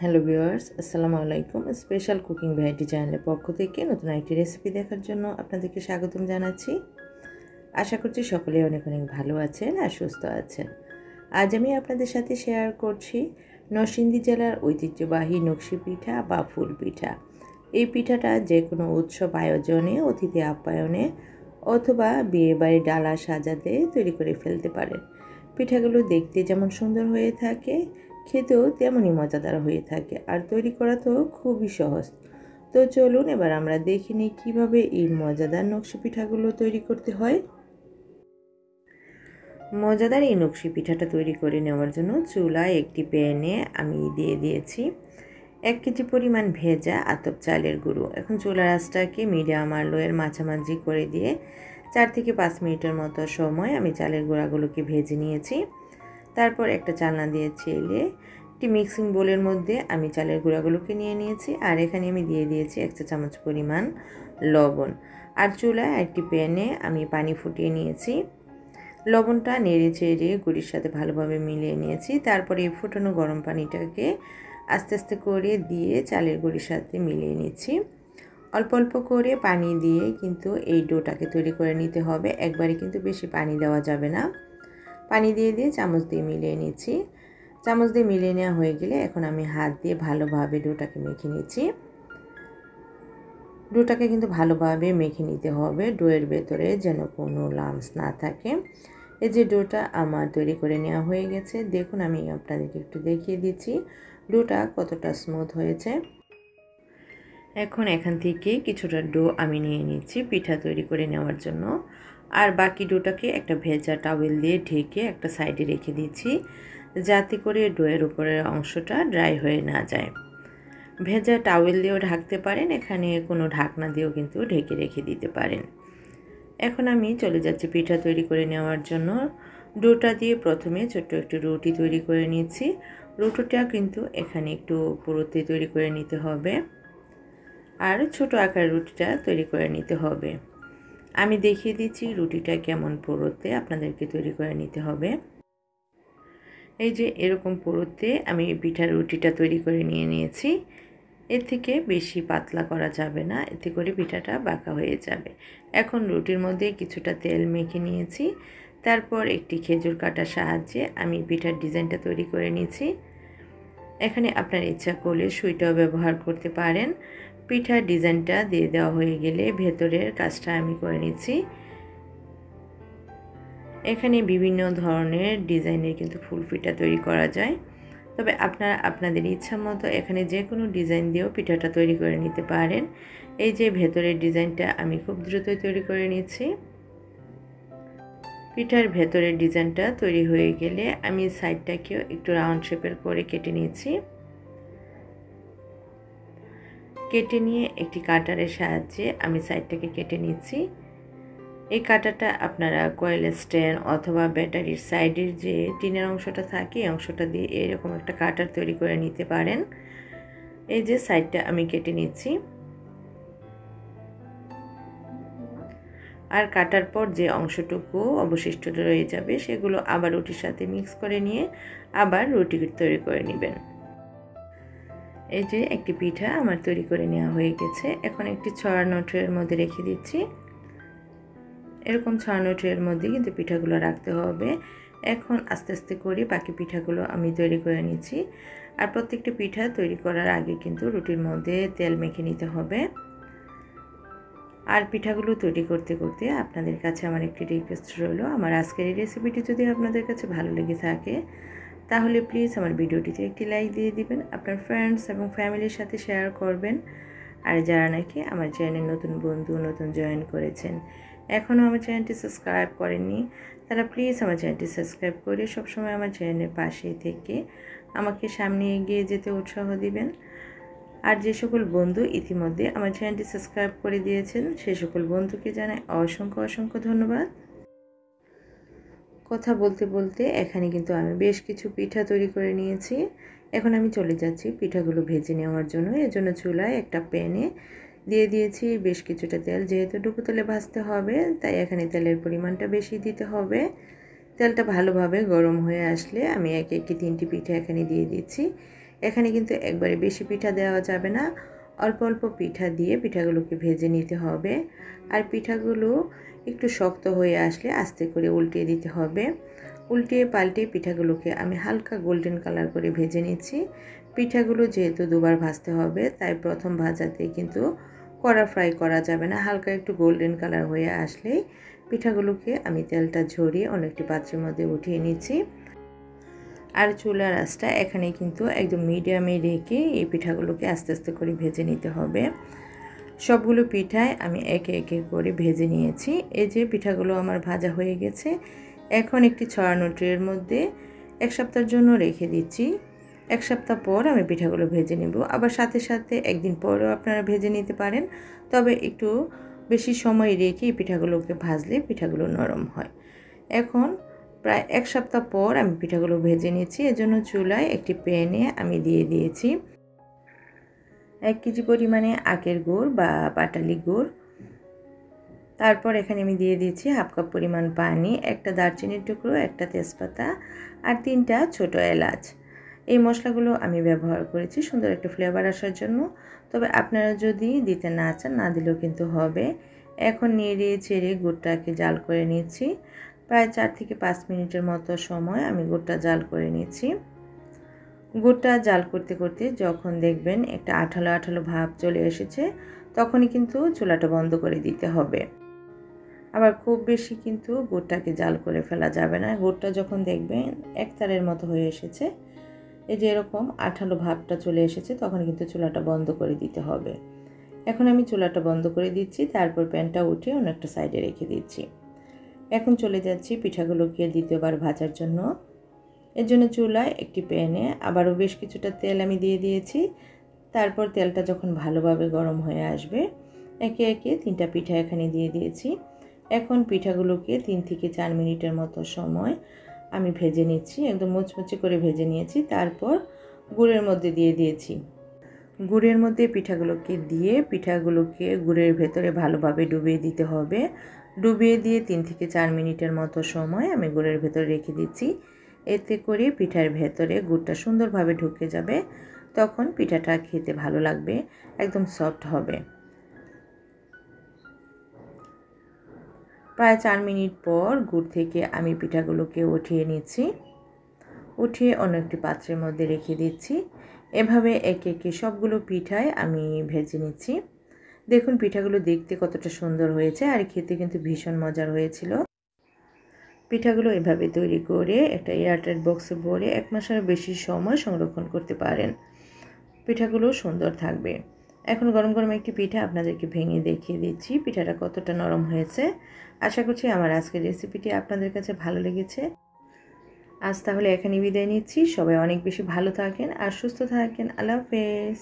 Hello viewers, আসসালামু আলাইকুম। Special cooking variety চ্যানেলের পক্ষ থেকে নতুন একটি রেসিপি দেখার জন্য আপনাদেরকে স্বাগতম জানাচ্ছি। আশা করছি সকলেই অনেক অনেক ভালো আছেন আর সুস্থ আছেন। আজ আমি আপনাদের সাথে শেয়ার করছি নরসিংদী জেলার ঐতিহ্যবাহী নকশি পিঠা বা ফুল পিঠা। এই পিঠাটা যে কোনো উৎসব আয়োজনে, অতিথি আপ্যায়নে অথবা বিয়েবাড়ি ডালা সাজাতে তৈরি করে ফেলতে পারেন। পিঠাগুলো দেখতে যেমন সুন্দর হয়ে থাকে, খেতেও তেমনই মজাদার হয়ে থাকে, আর তৈরি করা তো খুবই সহজ। তো চলুন এবার আমরা দেখে নিই কীভাবে এই মজাদার নকশি পিঠাগুলো তৈরি করতে হয়। মজাদার এই নকশি পিঠাটা তৈরি করে নেওয়ার জন্য চুলায় একটি প্যানে আমি দিয়ে দিয়েছি 1 কেজি পরিমাণ ভেজা আতপ চালের গুঁড়ো। এখন চুলার আঁচটাকে মিডিয়াম আর লোয়ের মাঝামাঝি করে দিয়ে 4 থেকে 5 মিনিটের মতো সময় আমি চালের গুঁড়াগুলোকে ভেজে নিয়েছি। তারপর একটা চালনা দিয়ে চেলে একটি মিক্সিং বোলের মধ্যে আমি চালের গুঁড়াগুলোকে নিয়ে নিয়েছি, আর এখানে আমি দিয়ে দিয়েছি 1 চা চামচ পরিমাণ লবণ। আর চুলায় একটি প্যানে আমি পানি ফুটিয়ে নিয়েছি। লবণটা নেড়ে চেড়ে গুঁড়ির সাথে ভালোভাবে মিলিয়ে নিয়েছি। তারপরে এই ফুটানো গরম পানিটাকে আস্তে আস্তে করে দিয়ে চালের গুঁড়ির সাথে মিলিয়ে নিচ্ছি। অল্প অল্প করে পানি দিয়ে কিন্তু এই ডোটাকে তৈরি করে নিতে হবে, একবারে কিন্তু বেশি পানি দেওয়া যাবে না। পানি দিয়ে দিয়ে চামচ দিয়ে মিলিয়ে নিচ্ছি। চামচ দিয়ে মিলিয়ে নেওয়া হয়ে গেলে এখন আমি হাত দিয়ে ভালোভাবে ডোটাকে মেখে নিচ্ছি। ডোটাকে কিন্তু ভালোভাবে মেখে নিতে হবে, ডোয়ের ভেতরে যেন কোনো লাম্পস না থাকে। এই যে ডোটা আমার তৈরি করে নেওয়া হয়ে গেছে, দেখুন আমি আপনাদেরকে একটু দেখিয়ে দিচ্ছি ডোটা কতটা স্মুথ হয়েছে। এখন এখান থেকে কিছুটা ডো আমি নিয়ে নিচ্ছি পিঠা তৈরি করে নেওয়ার জন্য, আর বাকি ডোটাকে একটা ভেজা টাওয়েল দিয়ে ঢেকে একটা সাইডে রেখে দিচ্ছি, যাতে করে ডোয়ের উপরের অংশটা ড্রাই হয়ে না যায়। ভেজা টাওয়েল দিয়েও ঢাকতে পারেন, এখানে কোনো ঢাকনা দিয়েও কিন্তু ঢেকে রেখে দিতে পারেন। এখন আমি চলে যাচ্ছি পিঠা তৈরি করে নেওয়ার জন্য। ডোটা দিয়ে প্রথমে ছোট্ট একটু রুটি তৈরি করে নিচ্ছি। রুটিটা কিন্তু এখানে একটু পুরোতে তৈরি করে নিতে হবে, আর ছোট আকারের রুটিটা তৈরি করে নিতে হবে। আমি দেখিয়ে দিচ্ছি রুটিটা কেমন পুরোতে আপনাদেরকে তৈরি করে নিতে হবে। এই যে এরকম পুরোতে আমি পিঠার রুটিটা তৈরি করে নিয়ে নিয়েছি। এর থেকে বেশি পাতলা করা যাবে না, এতে করে পিঠাটা বাঁকা হয়ে যাবে। এখন রুটির মধ্যে কিছুটা তেল মেখে নিয়েছি। তারপর একটি খেজুর কাটার সাহায্যে আমি পিঠার ডিজাইনটা তৈরি করে নিয়েছি। এখানে আপনার ইচ্ছা করলে সুইটাও ব্যবহার করতে পারেন। পিঠার ডিজাইনটা দিয়ে দেওয়া হয়ে গেলে ভেতরের কাজটা আমি করে নিচ্ছি। এখানে বিভিন্ন ধরনের ডিজাইনের কিন্তু ফুল পিঠা তৈরি করা যায়, তবে আপনারা আপনাদের ইচ্ছা মতো এখানে যে কোনো ডিজাইন দিয়েও পিঠাটা তৈরি করে নিতে পারেন। এই যে ভেতরের ডিজাইনটা আমি খুব দ্রুতই তৈরি করে নিচ্ছি। পিঠার ভেতরের ডিজাইনটা তৈরি হয়ে গেলে আমি সাইডটাকেও একটু রাউন্ড শেপের করে কেটে নিচ্ছি। কেটে নিয়ে একটি কাটারের সাহায্যে আমি সাইডটাকে কেটে নিচ্ছি। এই কাটাটা আপনারা কয়েল স্ট্যান্ড অথবা ব্যাটারির সাইডের যে টিনের অংশটা থাকে এই অংশটা দিয়ে এরকম একটা কাটার তৈরি করে নিতে পারেন। এই যে সাইডটা আমি কেটে নিচ্ছি, আর কাটার পর যে অংশটুকু অবশিষ্ট রয়ে যাবে সেগুলো আবার রুটির সাথে মিক্স করে নিয়ে আবার রুটি তৈরি করে নেবেন। এই যে একটি পিঠা আমার তৈরি করে নেওয়া হয়ে গেছে। এখন একটি ছড়ানো ট্রের মধ্যে রেখে দিচ্ছি। এরকম ছড়ানো ট্রের মধ্যে কিন্তু পিঠাগুলো রাখতে হবে। এখন আস্তে আস্তে করে বাকি পিঠাগুলো আমি তৈরি করে নিচ্ছি। আর প্রত্যেকটা পিঠা তৈরি করার আগে কিন্তু রুটির মধ্যে তেল মেখে নিতে হবে। আর পিঠাগুলো তৈরি করতে করতে আপনাদের কাছে আমার একটি রিকোয়েস্ট রইল, আমার আজকের এই রেসিপিটি যদি আপনাদের কাছে ভালো লেগে থাকে তাহলে প্লিজ আমার ভিডিওটিতে একটি লাইক দিয়ে দিবেন, আপনার ফ্রেন্ডস এবং ফ্যামিলির সাথে শেয়ার করবেন। আর যারা নাকি আমার চ্যানেল নতুন বন্ধু নতুন জয়েন করেছেন, এখনও আমার চ্যানেলটি সাবস্ক্রাইব করেননি, তারা প্লিজ আমার চ্যানেলটি সাবস্ক্রাইব করে সবসময় আমার চ্যানেলের পাশে থেকে আমাকে সামনে এগিয়ে যেতে উৎসাহ দিবেন। আর যে সকল বন্ধু ইতিমধ্যে আমার চ্যানেলটি সাবস্ক্রাইব করে দিয়েছেন সে সকল বন্ধুকে জানাই অসংখ্য অসংখ্য ধন্যবাদ। কথা বলতে বলতে এখানে কিন্তু আমি বেশ কিছু পিঠা তৈরি করে নিয়েছি। এখন আমি চলে যাচ্ছি পিঠাগুলো ভেজে নেওয়ার জন্য। এজন্য চুলায় একটা প্যানে দিয়ে দিয়েছি বেশ কিছুটা তেল, যেহেতু ডুবো তেলে ভাজতে হবে তাই এখানে তেলের পরিমাণটা বেশি দিতে হবে। তেলটা ভালোভাবে গরম হয়ে আসলে আমি একে একে 3টি পিঠা এখানে দিয়ে দিচ্ছি। এখানে কিন্তু একবারে বেশি পিঠা দেওয়া যাবে না, অল্প অল্প পিঠা দিয়ে পিঠাগুলোকে ভেজে নিতে হবে। আর পিঠাগুলো একটু শক্ত হয়ে আসলে আস্তে করে উল্টিয়ে দিতে হবে। উল্টিয়ে পাল্টিয়ে পিঠাগুলোকে আমি হালকা গোল্ডেন কালার করে ভেজে নিচ্ছি। পিঠাগুলো যেহেতু দুবার ভাজতে হবে, তাই প্রথম ভাজাতে কিন্তু কড়া ফ্রাই করা যাবে না। হালকা একটু গোল্ডেন কালার হয়ে আসলেই পিঠাগুলোকে আমি তেলটা ঝরিয়ে অন্য একটি পাত্রের মধ্যে উঠিয়ে নিচ্ছি। আর চুলার আঁচটা এখানে কিন্তু একদম মিডিয়ামে রেখে এই পিঠাগুলোকে আস্তে আস্তে করে ভেজে নিতে হবে। সবগুলো পিঠায় আমি একে একে করে ভেজে নিয়েছি। এই যে পিঠাগুলো আমার ভাজা হয়ে গেছে। এখন একটি ছড়ানো ট্রের মধ্যে 1 সপ্তাহের জন্য রেখে দিচ্ছি। 1 সপ্তাহ পর আমি পিঠাগুলো ভেজে নেব। আবার সাথে সাথে একদিন পরেও আপনারা ভেজে নিতে পারেন, তবে একটু বেশি সময় রেখে এই পিঠাগুলোকে ভাজলে পিঠাগুলো নরম হয়। এখন প্রায় 1 সপ্তাহ পর আমি পিঠাগুলো ভেজে নিয়েছি। এজন্য চুলায় একটি প্যানে আমি দিয়ে দিয়েছি 1 কেজি পরিমাণে আখের গুড় বা পাটালি গুড়। তারপর এখানে আমি দিয়ে দিয়েছি 1/2 কাপ পরিমাণ পানি, একটা দারচিনির টুকরো, একটা তেজপাতা আর 3টা ছোট এলাচ। এই মশলাগুলো আমি ব্যবহার করেছি সুন্দর একটা ফ্লেভার আসার জন্য, তবে আপনারা যদি দিতে না চান না দিলেও কিন্তু হবে। এখন নেড়ে চেড়ে গুড়টাকে জাল করে নিচ্ছি। প্রায় 4 থেকে 5 মিনিটের মতো সময় আমি গুড়টা জাল করে নিচ্ছি। গুড়টা জাল করতে করতে যখন দেখবেন একটা আঠালো আঠালো ভাব চলে এসেছে, তখনই কিন্তু চুলাটা বন্ধ করে দিতে হবে। আবার খুব বেশি কিন্তু গুড়টাকে জাল করে ফেলা যাবে না। গুড়টা যখন দেখবেন একতারের মতো হয়ে এসেছে, এই যে এরকম আঠালো ভাবটা চলে এসেছে, তখন কিন্তু চুলাটা বন্ধ করে দিতে হবে। এখন আমি চুলাটা বন্ধ করে দিচ্ছি, তারপর প্যানটা উঠে অন্য একটা সাইডে রেখে দিচ্ছি। এখন চলে যাচ্ছি পিঠাগুলোকে দ্বিতীয়বার ভাজার জন্য। এর জন্য চুলায় একটি প্যানে আবারও বেশ কিছুটা তেল আমি দিয়ে দিয়েছি। তারপর তেলটা যখন ভালোভাবে গরম হয়ে আসবে, একে একে 3টা পিঠা এখানে দিয়ে দিয়েছি। এখন পিঠাগুলোকে 3 থেকে 4 মিনিটের মতো সময় আমি ভেজে নিচ্ছি, একদম মুচমুচে করে ভেজে নিয়েছি। তারপর গুড়ের মধ্যে দিয়ে দিয়েছি। গুড়ের মধ্যে পিঠাগুলোকে দিয়ে পিঠাগুলোকে গুড়ের ভেতরে ভালোভাবে ডুবিয়ে দিতে হবে। ডুবিয়ে দিয়ে 3 থেকে 4 মিনিটের মতো সময় আমি গুড়ের ভেতরে রেখে দিচ্ছি। এতে করে পিঠার ভেতরে গুড়টা সুন্দরভাবে ঢুকে যাবে, তখন পিঠাটা খেতে ভালো লাগবে, একদম সফট হবে। প্রায় 4 মিনিট পর গুড় থেকে আমি পিঠাগুলোকে উঠিয়ে নিচ্ছি। উঠিয়ে অন্য একটি পাত্রের মধ্যে রেখে দিচ্ছি। এভাবে একে একে সবগুলো পিঠাই আমি ভেজে নিচ্ছি। দেখুন পিঠাগুলো দেখতে কতটা সুন্দর হয়েছে, আর খেতে কিন্তু ভীষণ মজার হয়েছিল। পিঠাগুলো এভাবে তৈরি করে একটা এয়ারটাইট বক্সে ভরে 1 মাসের বেশি সময় সংরক্ষণ করতে পারেন। পিঠাগুলো সুন্দর থাকবে। এখন গরম গরম একটি পিঠা আপনাদেরকে ভেঙে দেখিয়ে দিচ্ছি পিঠাটা কতটা নরম হয়েছে। আশা করছি আমার আজকের রেসিপিটি আপনাদের কাছে ভালো লেগেছে। আজ তাহলে এখানে বিদায় নিচ্ছি। সবাই অনেক বেশি ভালো থাকেন আর সুস্থ থাকেন। আল্লাহ হাফেজ।